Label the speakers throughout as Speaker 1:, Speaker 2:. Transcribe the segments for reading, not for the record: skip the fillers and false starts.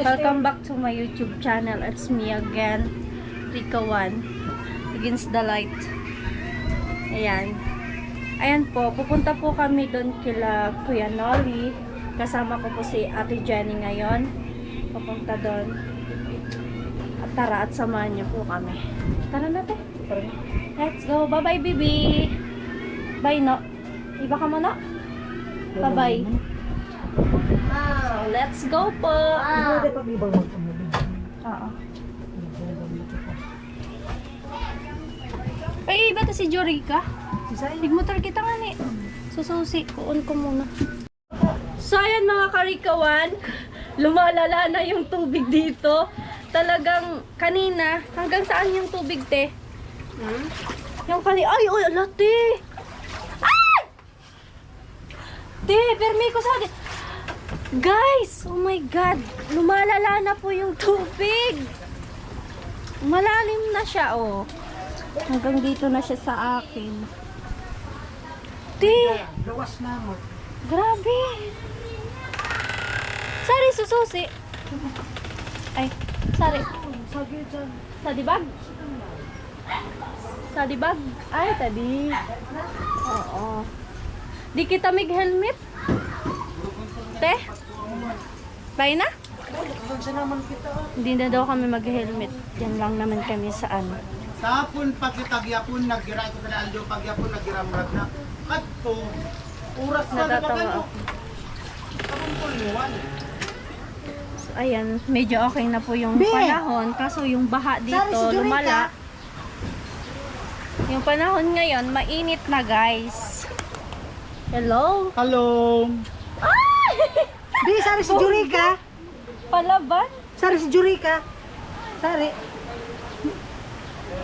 Speaker 1: Welcome back to my YouTube channel. It's me again, Rika1, Against the Light. Ayan. Ayan po, pupunta po kami doon kila Kuya Nolly. Kasama ko po si Ate Jenny ngayon. Pupunta doon. At tara at samahan niyo po kami. Tara natin. Let's go. Bye-bye, baby. Bye, no. Iba ka mo, no? Bye-bye. Let's go po. Oo. Ay, iba to si Jorika. Nagmotor kita nga ni. Sususi. Kuon ko muna. So, ayan mga karikawan. Lumalala na yung tubig dito. Talagang kanina. Hanggang saan yung tubig, te? Yung kanina. Ay, oy, alate. Ay! Te, permi ko sa akin. Guys, oh my God, lumalala na po yung tubig. Malalim na siya, oh. Hanggang dito na siya sa akin. Di,
Speaker 2: Gawas na mo.
Speaker 1: grabe. Sari, sususi. Ay, sari. Sa dibag? Sa dibag? Ay, tadi. Oo. Di kita mag-helmet? Te? Bye na? Hindi na daw kami mag-helmet. Yan lang naman kami sa ano.
Speaker 2: Sapon pagkitagyapon nagira ito kana aldo pagyapon nagiramrag na. Kadto oras na
Speaker 1: Natatawa
Speaker 2: nagano.
Speaker 1: ako. So, ayan, medyo okay na po yung panahon. Kaso yung baha dito, lumala. Yung panahon ngayon, mainit na guys. Hello?
Speaker 2: Hello.
Speaker 3: Di, sari si Jurika.
Speaker 1: Palaban?
Speaker 3: Sari si Jurika. Sari.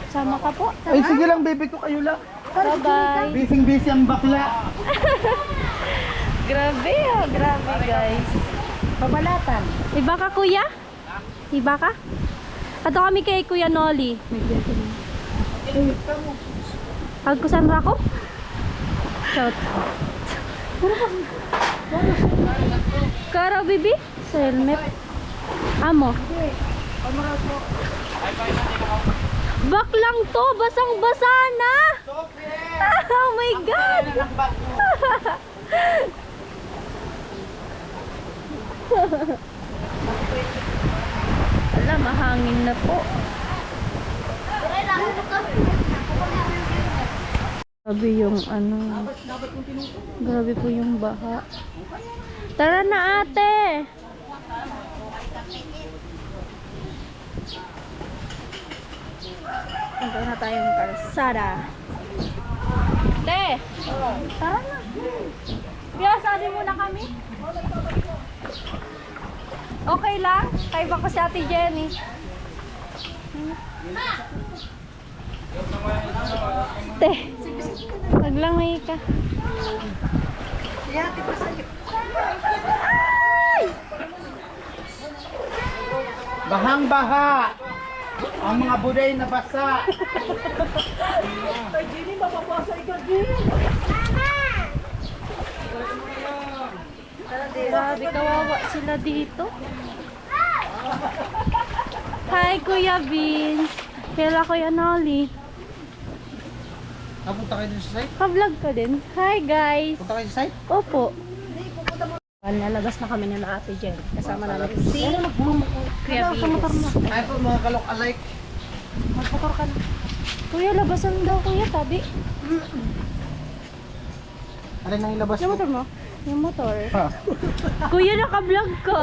Speaker 1: Sama ka po.
Speaker 2: Ay sige lang baby ko kayo lang.
Speaker 1: Bye-bye.
Speaker 2: Busy ang bakla.
Speaker 1: Grabe, oh, grabe guys.
Speaker 3: Pabalatan.
Speaker 1: Iba ka kuya? Iba ka? Ato kami kay Kuya Nolly. Pagkusan ra ko? Shout. Kara bibi? Sa helmet. Amo. Bak lang to, basang-basa na. Oh my God. Wala, mahangin na po. Grabe yung ano. Grabe po yung baha. Tara na ate. Punta na tayong kalsada. Te! Tara na. Kaya sabi muna kami. Okay lang? Tayo ba ko si Ate Jenny? Te! Maglamay ka. Ay!
Speaker 2: Bahang baha. Ang mga buday na basa.
Speaker 3: Ay, Jenny, mapapasa ikaw din.
Speaker 1: Grabe, kawawa sila dito. Hi, Kuya Vince. Kaya Kuya Nolly.
Speaker 2: Napunta kayo dun sa site?
Speaker 1: Pa-vlog ka din. Hi, guys.
Speaker 2: Punta kayo sa site?
Speaker 1: Opo. Nalabas na kami na Ate Jen. Kasama namin si Kuya Vince.
Speaker 2: Ay po mga kalok alike.
Speaker 3: Magmotor ka na.
Speaker 1: Kuya, labasan daw, Kuya, tabi.
Speaker 2: Ano nang ilabas
Speaker 1: Yung
Speaker 2: mo?
Speaker 1: motor mo? Yung motor.
Speaker 2: Ha?
Speaker 1: Kuya, naka-vlog ka.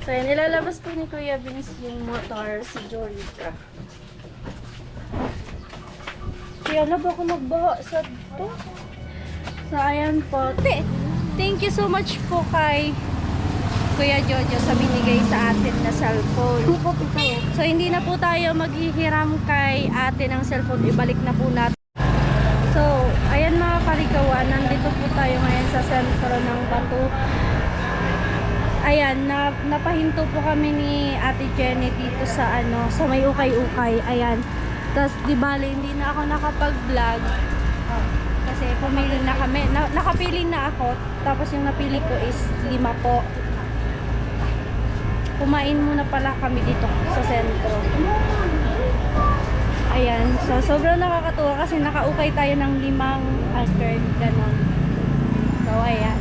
Speaker 1: So, yan, ilalabas po ni Kuya Vince yung motor, si Jorika. Kaya laba ko magbaha sa to. So, ayan po. Thank you so much po kay Kuya Jojo sa binigay sa atin na cellphone. So, hindi na po tayo maghihiram kay ate ng cellphone. Ibalik na po natin. So, ayan mga karikawan, nandito po tayo ngayon sa sentro ng Batu. Ayan, napahinto po kami ni Ate Jenny dito sa ano, sa may ukay-ukay. Ayan. Tapos, di bale, hindi na ako nakapag-vlog. kasi pumili na kami. Nakapili na ako. Tapos yung napili ko is 5 po. Kumain muna pala kami dito sa sentro. Ayan. So, sobrang nakakatuwa kasi nakaukay tayo ng 5 altern. Ganon. So, ayan.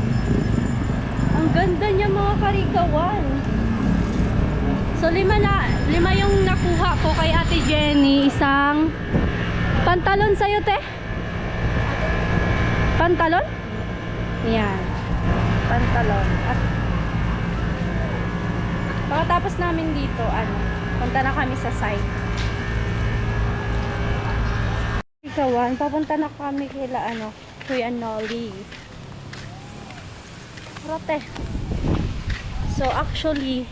Speaker 1: Ang ganda niya mga karikawan. So, 5 yung nakuha ko kay Ate Jenny. Isang pantalon sa'yo, te? Pantalon? Yan. Pantalon. At pagkatapos namin dito, punta na kami sa site. Ikawan, papunta na kami kila Kuya Nolly. Rote. So actually,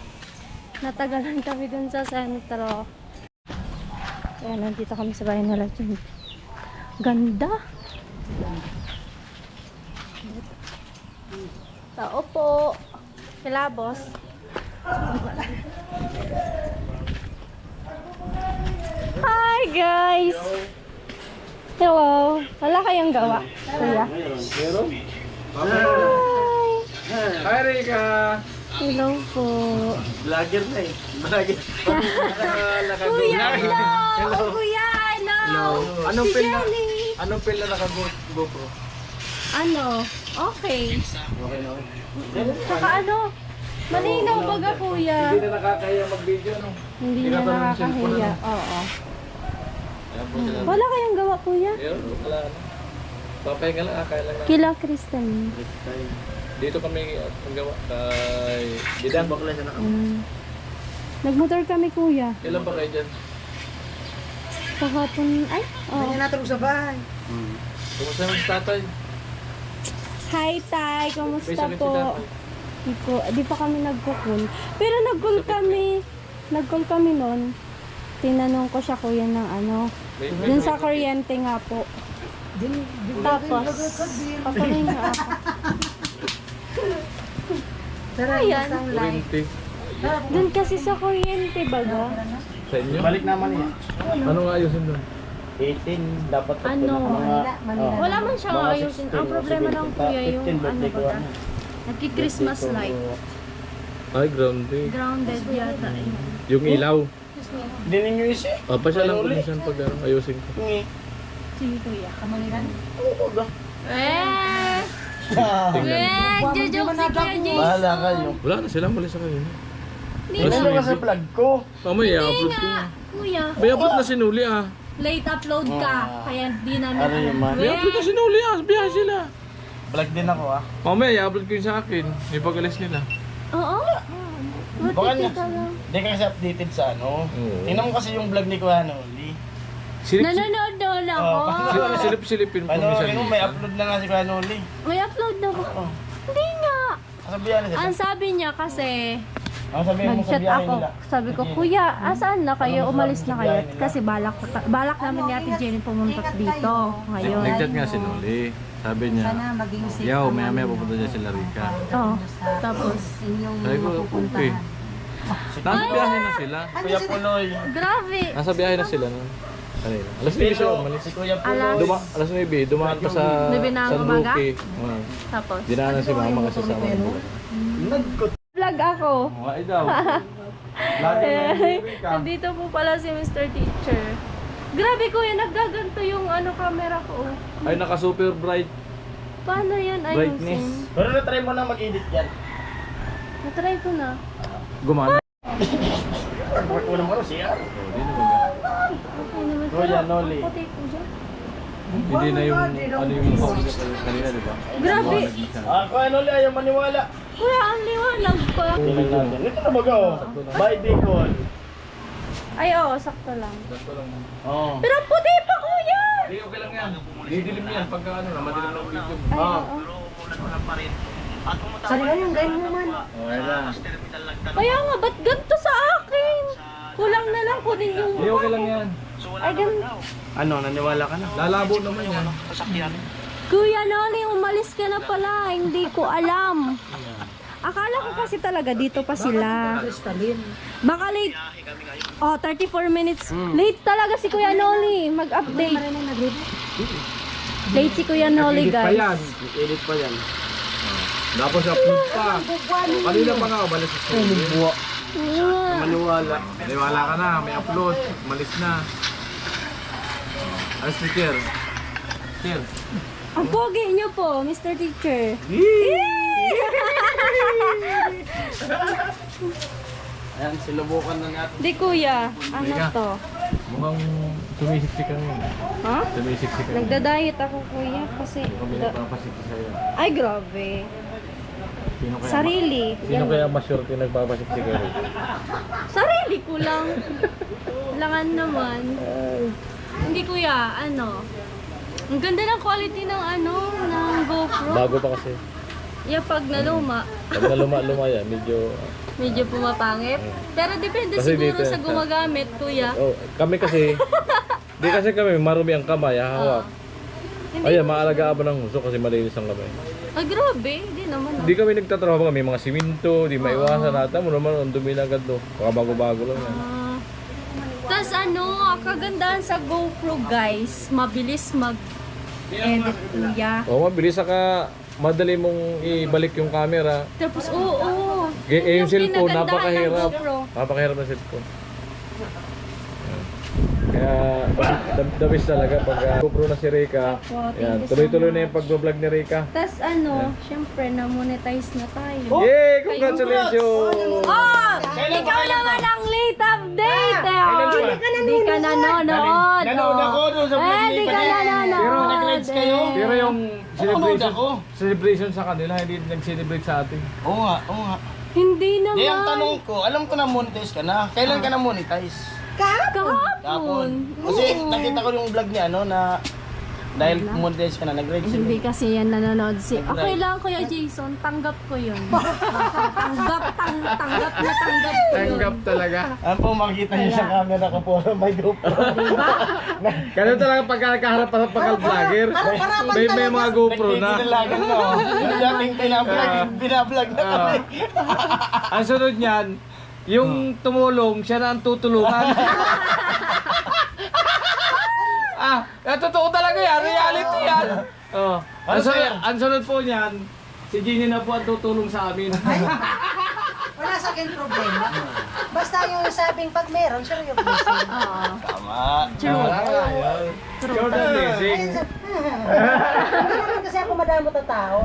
Speaker 1: natagalan kami dun sa sentro. Kaya nandito kami sa bayan nila. Ganda. Tao po. Kilabos. Hi guys. Hello. Wala kayong gawa, kuya?
Speaker 4: Hi, Rika!
Speaker 1: Hello po.
Speaker 4: Vlogger na eh. Vlogger.
Speaker 1: Kuya, hello. Kuya, hello.
Speaker 4: Anong
Speaker 1: Si
Speaker 4: pin na?
Speaker 1: Jenny.
Speaker 4: Anong pin na naka-GoPro?
Speaker 1: Okay.
Speaker 4: Okay na.
Speaker 1: Saka malinaw baga kuya.
Speaker 4: Hindi na nakakaya mag-video, no?
Speaker 1: Hindi
Speaker 4: Hindi
Speaker 1: na
Speaker 4: ka pa ng cellphone,
Speaker 1: nakakahiya. Oo. Wala kayong gawa kuya?
Speaker 4: Ayun, wala na. Papahinga lang, kaya lang na.
Speaker 1: Kila Kristen.
Speaker 4: Dito kami ang gawa kay Didan. Bakla siya na.
Speaker 1: Nagmotor kami kuya.
Speaker 4: Ilan ba kayo dyan?
Speaker 1: Kahapon,
Speaker 3: Hindi natulog sa bahay.
Speaker 4: Kumusta naman si tatay?
Speaker 1: Hi Tay,
Speaker 4: May
Speaker 1: kamusta
Speaker 4: sakit si
Speaker 1: po?
Speaker 4: tatay.
Speaker 1: Di pa kami nagkukul. Pero nag-call kami noon. Tinanong ko siya kuya ng dun sa kuryente nga po. Tapos, patuloy nga ako.
Speaker 3: Tara,
Speaker 1: Ayan.
Speaker 3: isang live.
Speaker 4: Kurinti.
Speaker 1: Dun kasi sa kuryente baga.
Speaker 4: Sa inyo?
Speaker 2: Balik naman yan.
Speaker 4: Ano nga ayusin doon?
Speaker 2: 18, dapat
Speaker 3: Manila.
Speaker 1: Wala man siyang ayusin. Ang problema lang kuya yung baga. Nagki-Christmas light.
Speaker 4: Ay, grounded.
Speaker 1: Grounded yata.
Speaker 4: Yung ilaw.
Speaker 2: Hindi ninyo isi.
Speaker 4: Pa siya lang kung minsan pag ayusin ko.
Speaker 1: Sige kuya.
Speaker 3: Kamaliran.
Speaker 2: Oo ba?
Speaker 1: Jojoke si Kuya Jason.
Speaker 2: Bahala kayo.
Speaker 4: Wala na sila, mali sa kayo.
Speaker 2: Hindi ka sa vlog ko.
Speaker 4: Mamaya, i-upload ko.
Speaker 1: Kuya,
Speaker 4: May upload na sinuli ah.
Speaker 1: late upload ka. Kaya di namin
Speaker 2: Ano yung man?
Speaker 4: May upload na sinuli ah. Biyahe sila.
Speaker 2: Vlog din ako ah.
Speaker 4: Mamaya, i-upload ko yun sa akin. May pag-alis nila.
Speaker 1: Oo.
Speaker 2: Baka
Speaker 1: Buti
Speaker 2: na.
Speaker 1: ka lang.
Speaker 2: Hindi ka kasi updated sa ano.
Speaker 4: Oo.
Speaker 2: Tingnan mo kasi yung vlog ni Kuya Noli.
Speaker 1: Nanonood doon ako.
Speaker 4: Silip-silipin po
Speaker 2: Ano,
Speaker 4: minsan.
Speaker 2: yun, may upload na nga si Kuya Noli.
Speaker 1: May upload na ba?
Speaker 2: Oh.
Speaker 1: Hindi nga.
Speaker 2: Sabihan na siya.
Speaker 1: Ang sabi niya kasi,
Speaker 2: Ang sabihin mo sa
Speaker 1: nag-chat
Speaker 2: biyahe
Speaker 1: ako.
Speaker 2: nila.
Speaker 1: Sabi ko, kuya, asaan na kayo? Umalis na kayo. Kasi balak namin ni Ate Jenny pumunta dito ngayon.
Speaker 4: Nag-chat nga si Noli. Sabi niya,
Speaker 3: Sana maging safe.
Speaker 4: yaw, maya pupunta dyan sila Rika.
Speaker 1: Oo. Tapos,
Speaker 3: Inyong
Speaker 4: Sabi ko, okay. Nasa biyahe na sila.
Speaker 2: Kuya Punoy.
Speaker 1: grabe.
Speaker 4: Nasa biyahe na sila nun. Kanina. Alas 9 siya umalis.
Speaker 2: Si Kuya
Speaker 1: Alas-
Speaker 2: Punoy.
Speaker 4: Alas 9, dumaan pa sa
Speaker 1: 9 na
Speaker 4: San
Speaker 1: umaga?
Speaker 4: Roque.
Speaker 1: Tapos,
Speaker 4: Dinaanan si mama kasi sa mga
Speaker 2: Nagkot.
Speaker 1: vlog ako.
Speaker 4: Ay daw. Lagi na yung Rika.
Speaker 1: Nandito po pala si Mr. Teacher. Grabe kuya, naggaganto yung camera ko.
Speaker 4: Ay, naka super bright.
Speaker 1: Paano yan
Speaker 4: Brightness.
Speaker 1: ayusin?
Speaker 2: Pero na-try mo na mag-edit yan.
Speaker 1: Natry ko na.
Speaker 4: Gumana.
Speaker 2: Pag mo naman siya.
Speaker 4: Hindi naman ga.
Speaker 1: Okay naman.
Speaker 2: Kuya Noli.
Speaker 1: Ang puti ko dyan.
Speaker 4: Hindi na yung ano yung mukha ko niya kanina, di ba?
Speaker 1: Grabe.
Speaker 2: Kuya Noli, ayaw maniwala.
Speaker 1: Kuya, ang liwanag pa.
Speaker 2: Tingnan natin. Ito na baga oh. By Bicol.
Speaker 1: Ay, oo, sakto lang.
Speaker 4: Sakto lang.
Speaker 2: Oo.
Speaker 1: Pero ang puti pa, kuya!
Speaker 4: Hindi, okay lang yan. Didilim yan pagka ano na, madilim ng video.
Speaker 1: Ay, oo.
Speaker 3: Sarihan yung ganyan naman.
Speaker 4: Okay lang.
Speaker 1: Kaya nga, ba't ganito sa akin? Kulang na lang kunin yung...
Speaker 4: Hindi, okay lang yan.
Speaker 1: Ay, ganito.
Speaker 2: Ano, naniwala ka na?
Speaker 4: Lalabo naman yan.
Speaker 1: Kuya Noli, umalis ka na pala. Hindi ko alam. Akala ko kasi talaga dito pa sila.
Speaker 3: Kristalin.
Speaker 1: Baka late. Oh, 34 minutes. Late talaga si Kuya Noli mag-update. Late si Kuya Noli,
Speaker 5: Edit pa
Speaker 1: guys.
Speaker 5: yan. Edit pa yan. Tapos upload pa. Kanina pa nga, umalis sa studio. Maniwala. Maniwala ka na, may upload. Umalis na. Ano sticker? Sticker.
Speaker 1: Ang pogi niyo po, Mr. Teacher.
Speaker 5: Ayan, sinubukan na natin.
Speaker 1: Di kuya, ano
Speaker 5: Teka.
Speaker 1: to?
Speaker 5: Mukhang sumisiksik ka ngayon.
Speaker 1: Ha?
Speaker 5: Sumisiksik ka.
Speaker 1: Nagda-diet ako kuya kasi...
Speaker 5: Kami nagpapasiksik sa'yo.
Speaker 1: Ay, grabe.
Speaker 5: Sino kaya,
Speaker 1: Sarili.
Speaker 5: Sino kaya mas sure yung nagpapasiksik ka?
Speaker 1: Sarili ko lang. Langan naman. Hindi kuya, ano? Ang ganda ng quality ng ano, ng GoPro.
Speaker 5: Bago pa kasi.
Speaker 1: Yeah, pag naluma,
Speaker 5: Pag na luma yan,
Speaker 1: medyo pumapangit. Pero depende
Speaker 5: Kasi
Speaker 1: siguro
Speaker 5: dito,
Speaker 1: sa gumagamit, kuya.
Speaker 5: Oh, kami kasi, di kasi kami marumi ang kamay, hahawak. Ayan, maalagaan pa ng huso kasi malinis ang kamay.
Speaker 1: Ay, grabe. Hindi naman.
Speaker 5: Di kami nagtatrabaho kami, mga siminto, di maiwasan natin. Mo naman, ang dumi na agad no. Baka bago-bago lang yan.
Speaker 1: Tapos ano, kagandahan sa GoPro guys, mabilis mag-edit kuya.
Speaker 5: O, mabilis saka madali mong ibalik yung camera.
Speaker 1: Tapos oo.
Speaker 5: Yung cellphone,
Speaker 1: pinagandahan ng
Speaker 5: napakahirap.
Speaker 1: GoPro.
Speaker 5: Napakahirap ng cellphone. Ayan. Kaya, the best talaga pag GoPro na si Rika.
Speaker 1: Opo, thank
Speaker 5: Yan,
Speaker 1: you so
Speaker 5: tuloy-tuloy na
Speaker 1: much.
Speaker 5: yung pag-vlog ni Rika.
Speaker 1: Tapos ano, syempre na-monetize na tayo.
Speaker 5: Yay! Congratulations!
Speaker 1: Oh! Ikaw naman ang late update! Hindi ka nanonood!
Speaker 2: Nanood ako doon sa vlog
Speaker 1: Hindi
Speaker 2: ni
Speaker 1: ka
Speaker 2: Padilla.
Speaker 1: nanonood!
Speaker 2: Nag-lights kayo?
Speaker 5: Pero yung celebration,
Speaker 2: ako.
Speaker 5: celebration sa kanila, hindi nag-celebrate sa atin.
Speaker 2: Oo nga, oo nga.
Speaker 1: Hindi naman!
Speaker 2: Di, ang tanong ko, alam ko na monetize ka na. Kailan ka na monetize?
Speaker 1: Kahapon!
Speaker 2: Kasi nakita ko yung vlog niya, no, na dahil monetize ka na, nag-register.
Speaker 1: Hindi kasi yan nanonood si... Okay lang Kuya Jason, tanggap ko yun. tanggap na tanggap ko yun.
Speaker 5: Talaga.
Speaker 2: Ano po, makikita niyo sa camera ko po, may GoPro.
Speaker 5: Ganun talaga pagka nakaharap pa sa pagka-vlogger. May mga GoPro na.
Speaker 2: Nagtitilagan na, oh. Yung dating binablog na kami.
Speaker 5: Ang sunod niyan, yung tumulong, siya na ang tutulungan. Totoo talaga yan, reality yan. Oh. Ang sunod po niyan, si Jenny na po ang tutulong sa amin.
Speaker 3: Wala sa akin problema. Basta yung sabing pag meron, siya yung blessing.
Speaker 1: Oo.
Speaker 2: Tama.
Speaker 5: Jordan Blessing.
Speaker 3: Hindi naman kasi ako madamot ang tao.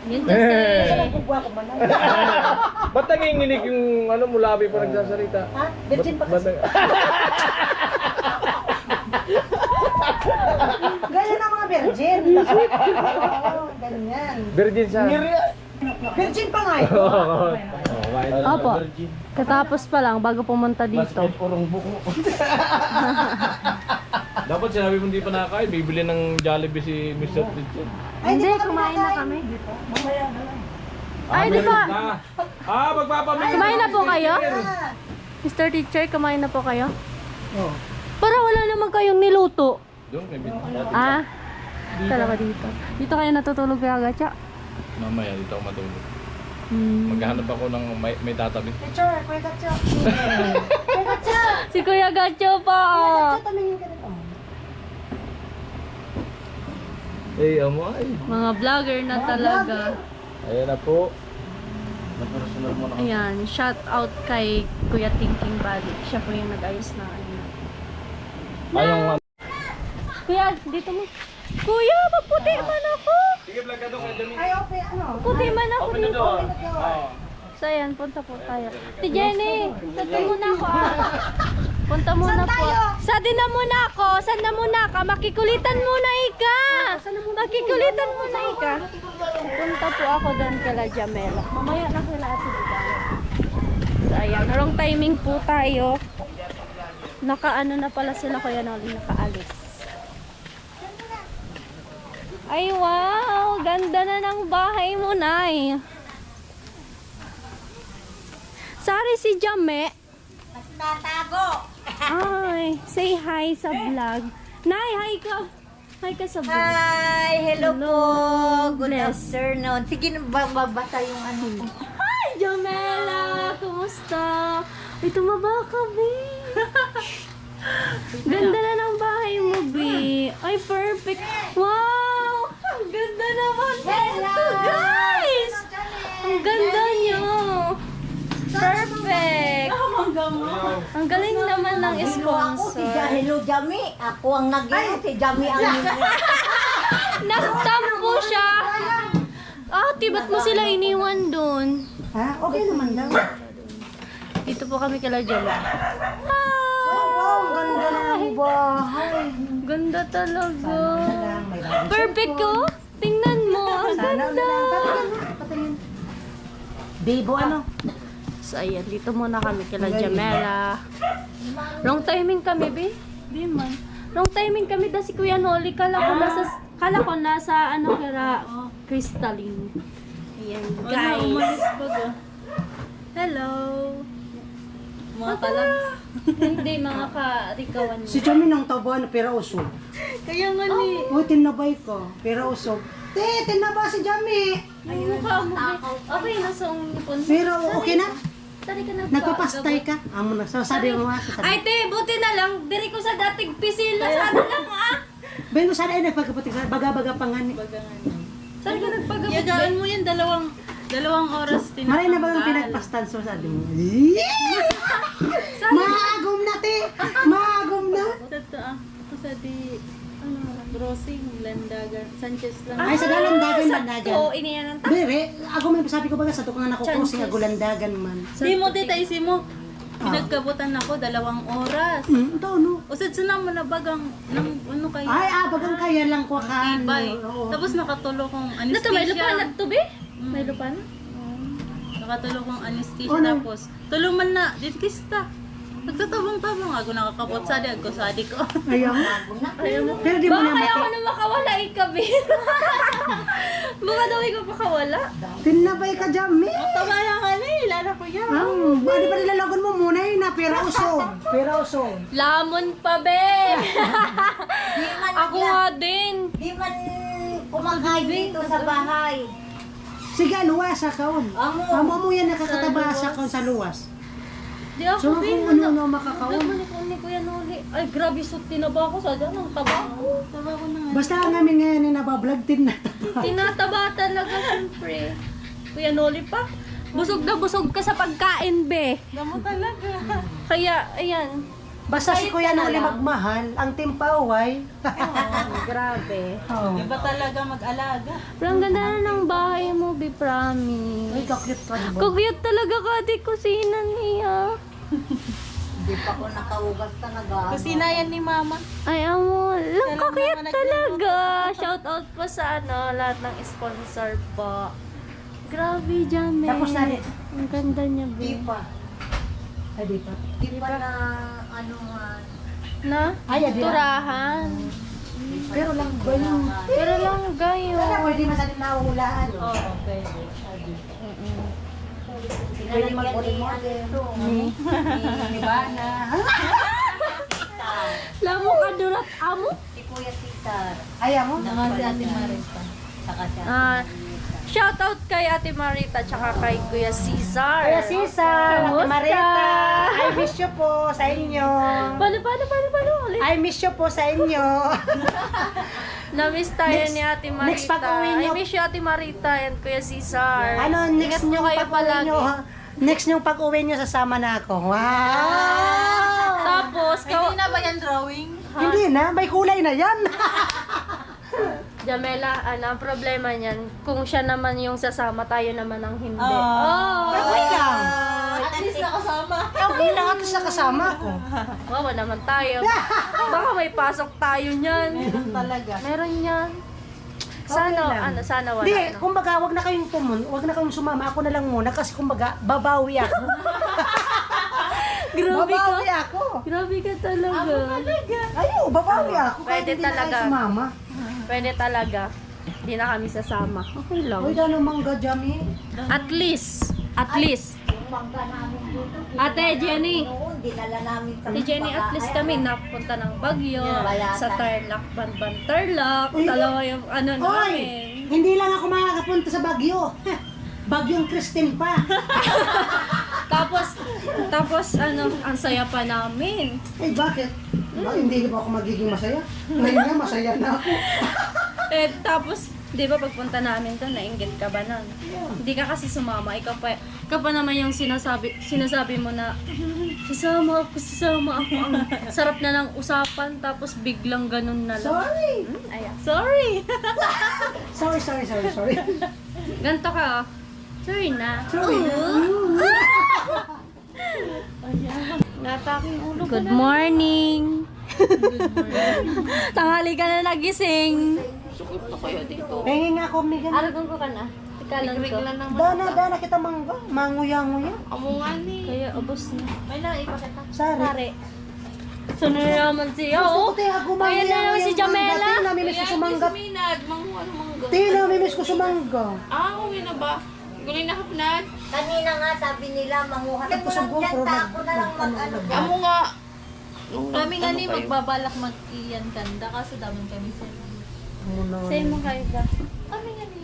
Speaker 1: Yun kasi...
Speaker 3: Kugwa ko man.
Speaker 5: Ba't nanginginig yung ano, mulabi pa nagsasalita?
Speaker 3: Ha? Virgin pa kasi. Ganyan ang mga virgin. Oo, ganyan.
Speaker 5: Virgin siya.
Speaker 3: Virgin pa nga ito.
Speaker 1: Opo. Katapos pa lang bago pumunta dito.
Speaker 2: Purong buko.
Speaker 5: Dapat sinabi mo hindi pa nakakain, bibili ng Jollibee si Mr. Teacher.
Speaker 3: Ay,
Speaker 1: Hindi,
Speaker 3: pa kami
Speaker 1: kumain na
Speaker 3: nakain.
Speaker 1: kami.
Speaker 3: Mamaya na lang.
Speaker 1: Ay, di ba?
Speaker 5: Magpapamigay.
Speaker 1: Kumain na po kayo?
Speaker 3: Ah,
Speaker 1: Mr. Teacher, kumain na po kayo? Oo. Para wala naman kayong niluto.
Speaker 5: Doon, may binili.
Speaker 1: Ah? Talaga dito. Dito kayo natutulog kaya gacha?
Speaker 5: Mamaya, dito ako matulog.
Speaker 1: Hmm.
Speaker 5: Maghahanap ako ng may tatabi.
Speaker 3: Teacher, Kuya Gatcho. Kuya Gatcho.
Speaker 1: Si Kuya Gacho po.
Speaker 3: Gatcho, tumingin ka dito.
Speaker 5: Ay.
Speaker 1: Mga vlogger na talaga.
Speaker 5: Ayan na po. Nagpasunod mo na.
Speaker 1: Ayan, shout out kay Kuya Thinking Body. Siya po yung nag-ayos na ano.
Speaker 5: Ayong
Speaker 1: Kuya, dito mo. Kuya, maputi man ako.
Speaker 5: Sige, vlog ka doon.
Speaker 3: Ay, okay, ano?
Speaker 1: Puti man ako
Speaker 5: Open the
Speaker 1: dito.
Speaker 5: door.
Speaker 1: So ayan, punta po tayo. Si Jenny, punta muna ako ah. Punta muna po. Saan na muna ako? Saan na muna ka? Makikulitan muna ika. Makikulitan muna ika. Punta po ako doon kala Jamela. Mamaya na kila Ate Didan. So ayan, wrong timing po tayo. Nakaano na pala sila Kuya Noli, nakaalis. Ay wow, ganda na ng bahay mo, Nay. Sorry si Jame.
Speaker 3: Tatago.
Speaker 1: Ay, say hi sa vlog. Nay, hi ka. Hi ka sa vlog.
Speaker 3: Hi, hello po. Good
Speaker 1: Bless.
Speaker 3: afternoon. Sige, babasa yung ano po.
Speaker 1: Hi, Jamela. Kumusta? Ay, tumaba ka, babe. Ganda na ng bahay mo. Grabe. Ay, perfect. Wow! Ang ganda naman
Speaker 3: Hello!
Speaker 1: ito, guys! Ang ganda niyo. Perfect. Ang galing naman ng sponsor.
Speaker 6: Hello, Jami. Ako ang nag-iwan. Si Jami ang
Speaker 1: Nagtampo siya. Ba't mo sila iniwan dun?
Speaker 3: Ha? Okay naman daw.
Speaker 1: Dito po kami kala Jala.
Speaker 3: Wow, ang ganda ng bahay.
Speaker 1: Ganda talaga.
Speaker 3: May bago.
Speaker 1: Perfect ko. Tingnan mo. Ang
Speaker 3: Sana
Speaker 1: ganda.
Speaker 3: patingin. Bibo ano?
Speaker 1: So, ayan. Dito muna kami kila Jamela. Wrong timing kami, be. Di man. Wrong timing kami dahil si Kuya Noli. Kala ko nasa ano kaya crystalline. Ayan, guys. Hello. Mga Hindi, mga ka-rikawan
Speaker 3: Si Jami nang taba na pera usog.
Speaker 1: Kaya nga ni.
Speaker 3: Oh, tinabay ka. Pera usog. Te, tinaba si Jami.
Speaker 1: Ayun mukha mo. Okay, nasa ngipon.
Speaker 3: Pero okay na?
Speaker 1: Tari ka na.
Speaker 3: Nagpapastay ka? Amo na. Sabi mo nga.
Speaker 1: Ay, te, buti na lang. Diri ko sa dating pisil. Sana lang,
Speaker 3: Ben ko sana ay nagpagkapatik sa baga-baga pangani.
Speaker 1: Saan ka nagpagabot?
Speaker 7: Yagaan mo yun, dalawang oras
Speaker 3: Maray na ba ang pinagpastan so sabi mo? Maagom na te! Maagom na!
Speaker 7: Ako sa di, crossing, Landagan, Sanchez lang.
Speaker 3: Ay sa dalandagan mandagan.
Speaker 1: Oo, iniyan ang
Speaker 3: Bere, ako man sabi ko baga sa to nga nako-crossing agulandagan man.
Speaker 7: Di mo tita, isi mo. Pinagkabutan ako, 2 oras.
Speaker 3: Ito no.
Speaker 7: Usad sa naman na bagang, ano kayo?
Speaker 3: Ay, bagang kaya lang ko kan.
Speaker 7: Ibay.
Speaker 3: Oo.
Speaker 7: Tapos nakatulo kong
Speaker 1: Nato, may lupa
Speaker 7: anesthesia.
Speaker 1: nagtubi? May lupa na?
Speaker 7: Nakatulo kong anesthesia.
Speaker 3: Ano?
Speaker 7: Tapos, tuluman na, ditkista. Nagtatabang-tabang ako, nakakapot sa di, sadi ko.
Speaker 3: Ayaw. Pero di mo
Speaker 1: Baka
Speaker 3: na
Speaker 1: kaya ako
Speaker 3: mati.
Speaker 1: na makawala ikabi. Baka daw ikaw makawala.
Speaker 3: Tinabay ka Jami.
Speaker 7: Tabaya ka na eh, lala ko yan.
Speaker 3: Di ba nilalagon mo muna na pera usog. Pera usog.
Speaker 1: Lamon pa, be!
Speaker 6: Di man,
Speaker 1: Ako nga din.
Speaker 6: di man kumakain dito sa bahay.
Speaker 3: Sige, luwas sa kaon. Amo mo yan nakakatabasa kaon sa luwas.
Speaker 1: Di ako,
Speaker 3: So
Speaker 1: be.
Speaker 3: kung ano makakaon.
Speaker 1: Nagmuli ko ni Kuya Noli. Ay, grabe, so tinaba ko sa dyan. Ang taba ko.
Speaker 7: Taba ko na nga.
Speaker 3: Basta ang namin ngayon ay nabablog din na.
Speaker 1: Tinataba talaga, syempre. Kuya Noli pa. Busog na busog ka sa pagkain, be.
Speaker 7: Damo talaga.
Speaker 1: Kaya, ayan.
Speaker 3: Basta si
Speaker 1: Kahit
Speaker 3: Kuya
Speaker 1: ka na
Speaker 3: Noli
Speaker 1: lang.
Speaker 3: magmahal, ang timpaway.
Speaker 1: Grabe.
Speaker 3: Oh.
Speaker 7: Iba talaga mag-alaga.
Speaker 1: Pero ang ganda na ng bahay mo, be, promise.
Speaker 3: Ay, kakute ka diba?
Speaker 1: Kaguyot talaga ka, di kusina niya.
Speaker 6: Di pa ko nakaugas talaga.
Speaker 7: Kusina yan ni mama.
Speaker 1: Ay, amo. Lang,
Speaker 7: Kailan
Speaker 1: kakuyot
Speaker 7: naman
Speaker 1: talaga. Shout out po sa lahat ng sponsor po. Grabe, Jamie.
Speaker 3: Tapos na rin.
Speaker 1: Ang ganda niya,
Speaker 6: Di
Speaker 1: be.
Speaker 6: pa.
Speaker 3: Ay, di pa.
Speaker 6: Di pa na ano nga.
Speaker 1: Na?
Speaker 3: Ay, adi.
Speaker 1: Turahan.
Speaker 3: Pero lang ba yung...
Speaker 1: Pero lang gayo.
Speaker 3: Wala, pwede masalit na hulaan.
Speaker 7: Oo, okay.
Speaker 3: Pwede mag-model-model. Ni Bana.
Speaker 1: Lamo ka durat amo?
Speaker 6: Si Kuya Cesar.
Speaker 3: Ayaw mo?
Speaker 7: Saka si Ate Marita.
Speaker 6: Saka siya.
Speaker 1: Shout out kay Ate Marita tsaka kay Kuya Cesar.
Speaker 3: Kuya Cesar, Ate
Speaker 1: Kamusta?
Speaker 3: Marita. I miss you po sa inyo.
Speaker 1: Paano? Ulit.
Speaker 3: I miss you po sa inyo.
Speaker 1: Na-miss tayo ni Ate Marita.
Speaker 3: next pag-uwi nyo-
Speaker 1: I miss you Ate Marita and Kuya Cesar.
Speaker 3: Ano, next
Speaker 1: Ingat nyo
Speaker 3: nyo
Speaker 1: kayo
Speaker 3: pag-uwi
Speaker 1: palagi.
Speaker 3: nyo, next nyo pag-uwi nyo, sasama na ako. Wow!
Speaker 1: Tapos,
Speaker 7: Hindi na ba yan drawing?
Speaker 3: Hindi na, may kulay na yan.
Speaker 1: Jamela, ang problema niyan, kung siya naman yung sasama, tayo naman ang hindi.
Speaker 3: Okay lang.
Speaker 7: At least nakasama.
Speaker 3: Okay lang at sa kasama ko.
Speaker 1: Wawa naman tayo. Baka may pasok tayo niyan.
Speaker 7: Talaga.
Speaker 1: Meron yan. Sana,
Speaker 3: lang.
Speaker 1: sana wala.
Speaker 3: Hindi, kumbaga, wag na kayong wag na kayong sumama. Ako na lang muna kasi kumbaga, babawi ako.
Speaker 1: Grabe ka.
Speaker 3: Babawi ako.
Speaker 1: Grabe ka talaga.
Speaker 3: Ayaw, babawi ako. Kahit
Speaker 1: Pwede
Speaker 3: hindi na
Speaker 1: talaga.
Speaker 3: kayo sumama.
Speaker 1: Pwede talaga. Hindi na kami sasama. Okay lang.
Speaker 3: Uy, dano mangga, Jami.
Speaker 1: At least.
Speaker 6: Yung mangga namin dito.
Speaker 1: Ate Jenny.
Speaker 6: Noon, dinala namin sa
Speaker 1: Ate Jenny, at least kami napunta ng Bagyo.
Speaker 6: Yeah.
Speaker 1: Sa Tarlac, Banban Tarlac.
Speaker 3: Uy,
Speaker 1: Dalawa yung ano
Speaker 3: Oy,
Speaker 1: namin.
Speaker 3: hindi lang ako makakapunta sa Bagyo. Bagyong Christine pa.
Speaker 1: Tapos ano, ang saya pa namin.
Speaker 3: Eh, bakit? Hindi ba ako magiging masaya? Ngayon nga, masaya na ako.
Speaker 1: Eh, tapos, di ba pagpunta namin doon, nainggit ka ba nun? Hindi ka kasi sumama. Ikaw pa naman yung sinasabi mo na, sasama ako. Ang sarap na ng usapan, tapos biglang ganun na lang.
Speaker 3: Sorry!
Speaker 1: Ayan. Sorry!
Speaker 3: Sorry.
Speaker 1: Ganto ka, oh. Sorry na.
Speaker 3: Sorry na.
Speaker 1: Good morning! Tanghali ka na nagising.
Speaker 3: Pengi nga ako, Megan.
Speaker 1: Aragon ko ka na. Tikalan ko.
Speaker 3: Dana kita manguya-nguya.
Speaker 1: Kaya ubos na. May naipakita.
Speaker 3: Sari.
Speaker 1: Sari. Sunod na naman siya, oh. Ayan na naman si Jamela.
Speaker 3: Tina, namimiss ko sumangga. Tina, namimiss ko sumangga.
Speaker 8: Uwi na ba? Guloy na hapnat.
Speaker 6: Kanina nga sabi nila, manguha ko lang dyan, ako na lang mag-ano.
Speaker 8: Amo nga.
Speaker 7: Kami nga ni magbabalak mag-iyan kanda kasi daming kami sa
Speaker 1: Sa'yo mo kayo ba?
Speaker 7: Kami nga ni.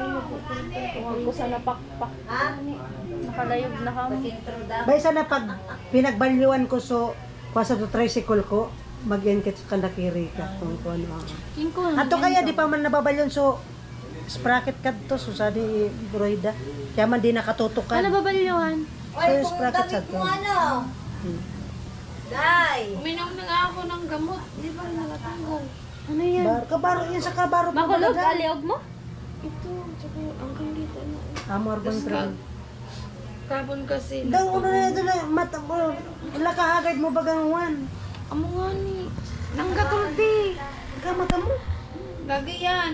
Speaker 1: Tuwag ko sa napakpak.
Speaker 6: Ha?
Speaker 1: Nakalayog na kami.
Speaker 3: Baysa na pag pinagbalyuan ko so, kwasa do tricycle ko, mag-enkit sa kandakiri ka. Kung ano.
Speaker 1: King ko.
Speaker 3: Ato kaya di pa man nababalyon so, sprocket ka to, so sabi Broida. Kaya man di nakatutukan.
Speaker 1: Ano ba balyuhan?
Speaker 3: So yung sprocket sa to.
Speaker 6: Ano? Day!
Speaker 8: Uminom na nga ako ng gamot. Di ba nakatanggal?
Speaker 1: Ano yan?
Speaker 3: Kabaro, yun sa kabaro.
Speaker 1: Makulog? Aliog mo?
Speaker 8: Ito, tsaka yung hanggang dito na.
Speaker 3: Amor bang train.
Speaker 8: Kabon kasi.
Speaker 3: Daw uno na ito na mata mo. Wala ka hagad mo bagang wan.
Speaker 8: Amo nga ni. Nanggatuldi.
Speaker 3: Kamata mo.
Speaker 8: Gagi yan.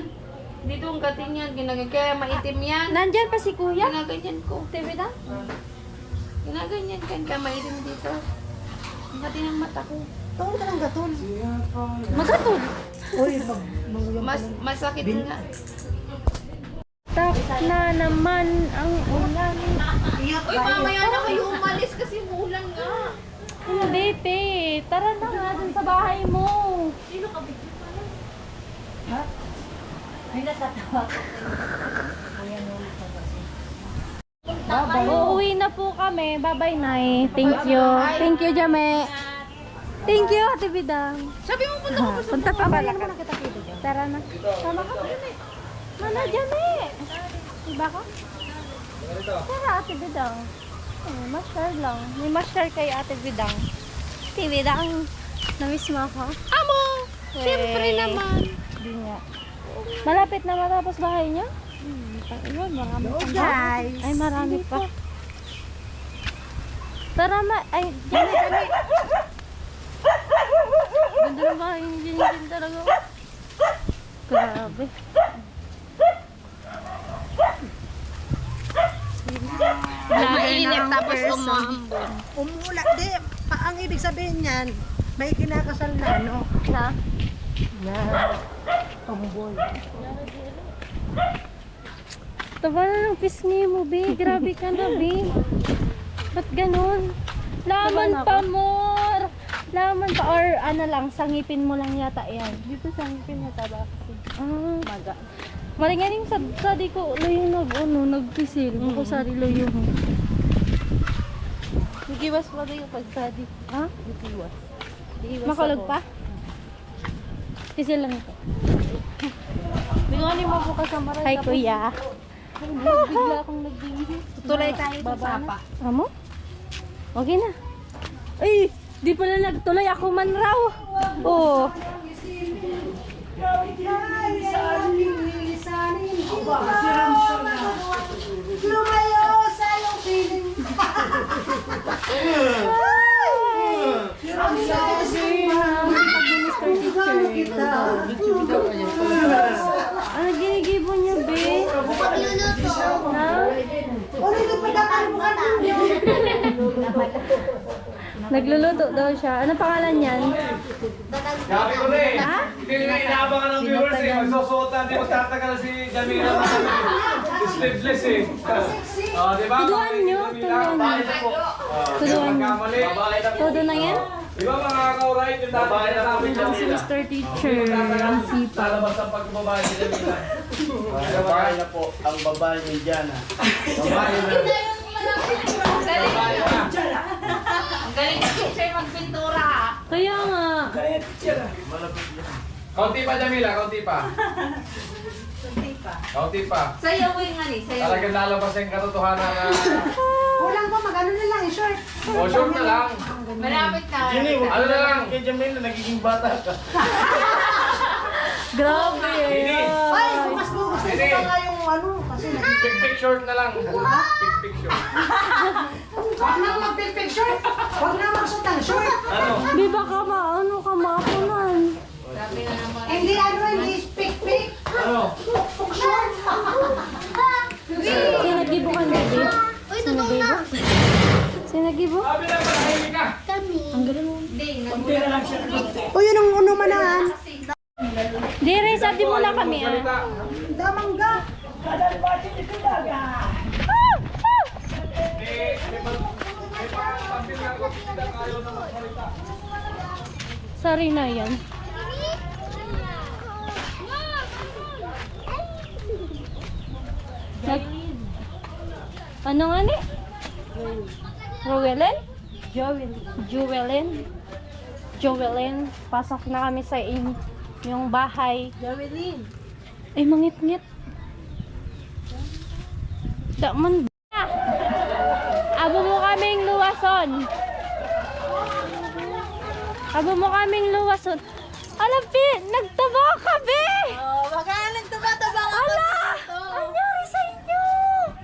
Speaker 8: Dito ang gating yan. Kaya maitim yan.
Speaker 1: Nandyan pa si kuya?
Speaker 8: Ginaganyan ko.
Speaker 1: TV na?
Speaker 8: Ginaganyan kan. Kaya maitim dito. Ang gating ng mata ko.
Speaker 3: Taon ka lang gaton.
Speaker 1: Magatod.
Speaker 3: Uy, manguyang
Speaker 8: Masakit nga.
Speaker 1: Tak na naman ang ulan.
Speaker 8: Uy, mamaya na kayo umalis kasi ulan nga.
Speaker 1: Hindi, te. Tara na nga dun sa bahay mo.
Speaker 6: Ay, natatawa ko.
Speaker 1: Uuwi na po kami. Bye-bye, Nay. Thank you. Thank you, Jame. Thank you, Ate Bidang.
Speaker 8: Sabi mo punta ko.
Speaker 1: Punta pa pala ka. Tara na. Sama ka pa. Mana, Jame. Diba ka? Tara, Ate Bidang. Masyar lang. May masyar kay Ate Bidang. Ate Bidang. Namiss mo ako?
Speaker 8: Amo! Siyempre naman.
Speaker 1: Hindi nga. Malapit na matapos bahay niya? Ayun, marami pa.
Speaker 3: guys.
Speaker 1: Ay, marami pa. Tara ma... Ay, Jame. Ganda na bahay ni Jinjin talaga. Grabe.
Speaker 8: Mainit tapos umambon.
Speaker 3: Umula, di. Ang ibig sabihin niyan, may kinakasal na ano.
Speaker 1: Ha?
Speaker 3: Na tumbol.
Speaker 1: Taba na ng pisngi mo, be. Grabe ka na, be. Ba't ganun? Laman pa, more. Laman pa. Or ano lang, sangipin mo lang yata yan.
Speaker 7: Dito sa ngipin na taba kasi.
Speaker 1: Ah.
Speaker 7: Maga.
Speaker 1: Maringaning sa di ko loyong nagpisil. Ako sa di loyong.
Speaker 7: Nagiwas pa rin yung pag-study.
Speaker 1: Ha?
Speaker 7: Nagiwas. Nagiwas
Speaker 1: Makulog
Speaker 7: ako.
Speaker 1: pa? Pisil lang ito.
Speaker 7: Bigyan mo po kasama rin.
Speaker 1: Hi, kuya.
Speaker 7: Bigla akong nagbihis.
Speaker 1: Tuloy tayo
Speaker 7: Baba pa.
Speaker 1: Amo? Okay na. Ay, di pala nagtuloy. Ako man raw. Oh.
Speaker 3: Lumayo sa iyong piling.
Speaker 1: Ano ginigibo niyo, be? Ha? Nagluluto daw siya. Ano pangalan niyan?
Speaker 5: Sabi ko na eh.
Speaker 1: Ha?
Speaker 5: Hindi na inaabangan ng viewers eh. Magsusuotan, di magtatagal si Jamila. Sleeveless eh. Diba?
Speaker 1: Tuduan niyo. Tuduan niyo. Tuduan niyo.
Speaker 5: Pagkamali.
Speaker 1: Todo na yan?
Speaker 5: Di ba mga ka-right yung dati na namin
Speaker 1: Ang si Mr. Teacher. Ang sipa.
Speaker 5: lalabas ang pagbabae ni Jamila.
Speaker 2: Babae na po, ang babae ni Jana.
Speaker 5: Babae na.
Speaker 8: Ang galing ni teacher magpintura.
Speaker 1: Kaya nga.
Speaker 5: Kaunti pa, Jamila, kaunti pa. Kaunti pa.
Speaker 8: Sayaw ko yung ano, sayaw.
Speaker 5: Talagang lalabas yung katotohanan na...
Speaker 3: Kulang pa, mag-ano na lang, short.
Speaker 5: O, short na lang.
Speaker 8: Malapit na.
Speaker 2: Jenny, huwag
Speaker 5: Ano na lang?
Speaker 2: kay Jamila, nagiging bata ka.
Speaker 1: Grabe.
Speaker 3: Ay, mas gusto ko pa nga yung ano, kasi
Speaker 5: Pick short na lang. Pick short.
Speaker 3: Huwag na mag-pick short. Huwag na magsuot ng short.
Speaker 2: Ano?
Speaker 1: Di ba ka ano ka maapunan?
Speaker 8: Grabe na naman.
Speaker 3: Hindi ano, hindi pick.
Speaker 2: Ano?
Speaker 3: Short.
Speaker 1: Sinagibo ka, baby? Sinagibo? Sinagibo?
Speaker 5: Sabi lang, malahimik ka.
Speaker 1: Ang galing mo.
Speaker 3: O yun ang uno manahan.
Speaker 1: Dire, sabi mo lang kami ah.
Speaker 5: Salita.
Speaker 3: Damangga.
Speaker 1: Sorry na yan. Nag... Ano nga ni? Rowellen? Joelyn. Pasok na kami sa yung bahay.
Speaker 7: Jawelin.
Speaker 1: Ay, mangit-ngit. Daman. Abo mo kaming luwason. Alam, Pi, nagtaba ka, Be!
Speaker 7: Oh, baka nagtaba-taba nga
Speaker 1: Ala! Anyari sa inyo?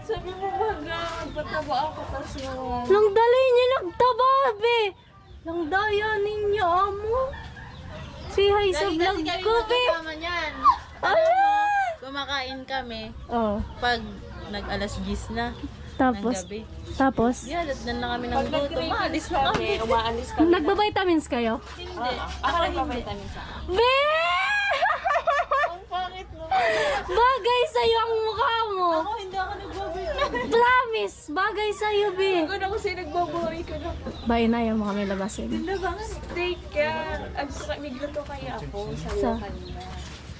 Speaker 7: Sabi mo baga, magpataba ako kasi yung...
Speaker 1: Nang dali niyo nagtaba, Be! Nang daya ninyo, amo. Say hi sa vlog ko, Be!
Speaker 7: niyan.
Speaker 1: Ala!
Speaker 7: Kumakain kami
Speaker 1: Oh,
Speaker 7: pag nag-alas 10 na ng
Speaker 1: tapos?
Speaker 7: gabi.
Speaker 1: Tapos?
Speaker 7: Yan, at na kami ng gutom. Maalis na kami.
Speaker 1: Nagbabitamins kayo?
Speaker 7: Hindi. Ako nagpavitamins ako.
Speaker 1: Be!
Speaker 7: Ang pangit mo.
Speaker 1: Bagay sa'yo ang mukha mo!
Speaker 7: Ako hindi ako nagpavitamins.
Speaker 1: Promise! Bagay sa'yo, Be!
Speaker 8: Ako na kasi nagbabuhay ko na.
Speaker 1: Bayo na yung mga may labasin.
Speaker 8: Steak ka. Migluto kaya ako. Sabi
Speaker 1: Sa?
Speaker 8: ko kanina.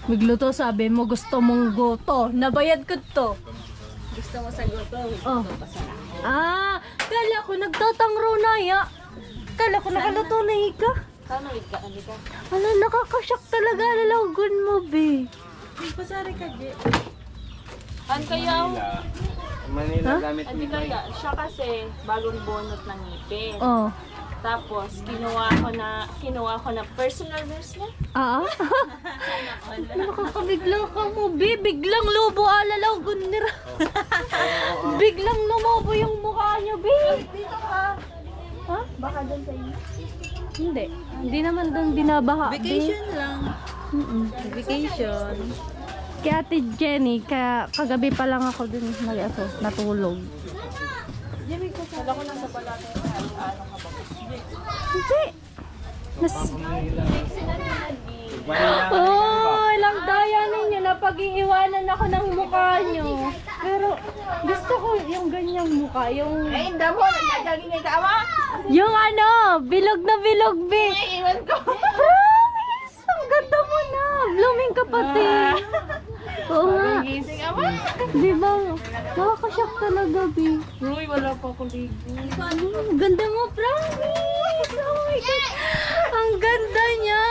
Speaker 1: Migluto, sabi mo, gusto mong goto. Nabayad ko to.
Speaker 8: Gusto mo sa goto.
Speaker 1: Oh. Kala ko nagtatangro na ya. Kala ko nakaluto na ika.
Speaker 8: Kano ka? Ano ka?
Speaker 1: Ano, nakakasyak talaga. Lalagon mo, Be.
Speaker 7: Pasari ka, G.
Speaker 8: Ano kaya?
Speaker 2: Manila
Speaker 1: Ha?
Speaker 2: gamit
Speaker 8: Ano kaya? Siya kasi bagong bonot ng ngipin.
Speaker 1: Oh.
Speaker 8: Tapos kinuha ko na personal nurse niya.
Speaker 1: Nakakabigla ka mo, Be. Biglang lobo alalaw gunira. Biglang lumobo yung mukha niyo, Be.
Speaker 8: Dito ka.
Speaker 1: Ha?
Speaker 8: Baka doon sa inyo.
Speaker 1: Hindi. Hindi naman doon binabaha, Be.
Speaker 7: Vacation lang. Vacation.
Speaker 1: Kaya Ate Jenny, kagabi pa lang ako dun natulog.
Speaker 8: Kala ko nasa balata yung ano ka ba?
Speaker 1: Hindi. Oh, ilang daya ninyo na pag-iiwanan ako ng mukha nyo. Pero gusto ko yung ganyang mukha, yung...
Speaker 8: Ay, hindi mo. Nagdaging ay kawa.
Speaker 1: Yung ano, bilog na bilog, Be.
Speaker 8: Iwan ko.
Speaker 1: Promise! Ang ganda mo na. Blooming ka pati. Oo nga.
Speaker 8: Gising ama.
Speaker 1: Di ba? Nakakasyak talaga, Be.
Speaker 8: Uy, wala pa ako ligo.
Speaker 1: Ang ganda mo, promise! Oh my God! Ang ganda niya!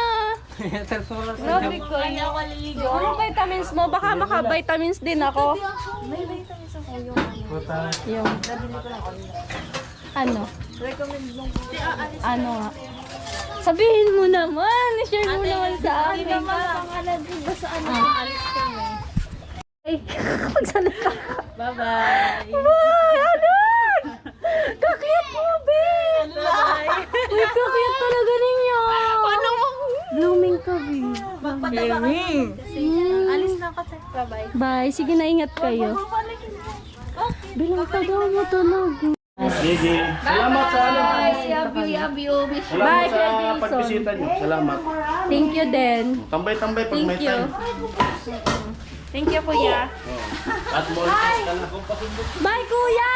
Speaker 1: Grabe ko.
Speaker 8: Kaya ako liligo.
Speaker 1: Ano vitamins mo? Baka maka-vitamins din ako.
Speaker 8: May vitamins ako yung ano.
Speaker 1: Yung, ano?
Speaker 8: Recommend mo.
Speaker 1: Ano nga? Sabihin mo naman! I-share mo naman sa akin.
Speaker 8: Pangalan din ba sa ano? Alis kami.
Speaker 1: Ay, magsalita ka.
Speaker 7: Bye-bye.
Speaker 1: Bye! Ano? Kakiyat mo, Be! Uy, kakiyat talaga ninyo! Ano mo? Blooming ka, Be.
Speaker 8: Alis na kasi. Bye-bye.
Speaker 1: Bye. Sige na, ingat kayo. Bilang taga mo talaga.
Speaker 2: Gigi, salamat sa ano.
Speaker 1: Bye,
Speaker 2: Salamat sa
Speaker 1: Kuya Jason.
Speaker 2: pagbisita niyo. Salamat.
Speaker 1: Thank you din.
Speaker 2: Tambay-tambay pag may
Speaker 1: Thank you.
Speaker 2: time.
Speaker 1: Thank you, Kuya.
Speaker 2: At mo ka na kung pasundot.
Speaker 1: Bye, Kuya!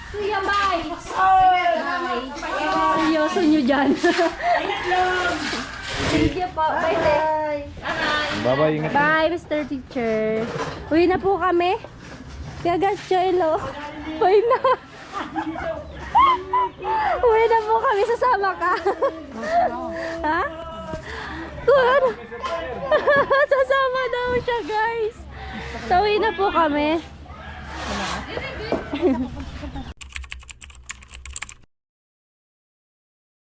Speaker 1: Kuya, bye! Bye! Seryoso nyo dyan. Thank you po. Bye,
Speaker 5: Bye-bye, ingat.
Speaker 1: Bye, Mr. Teacher. Uwi na po kami. Kaya guys, Choelo. Bye na. Uwi na po kami, sasama ka. Ha? Good. Sasama daw siya, guys. So, uwi na po kami.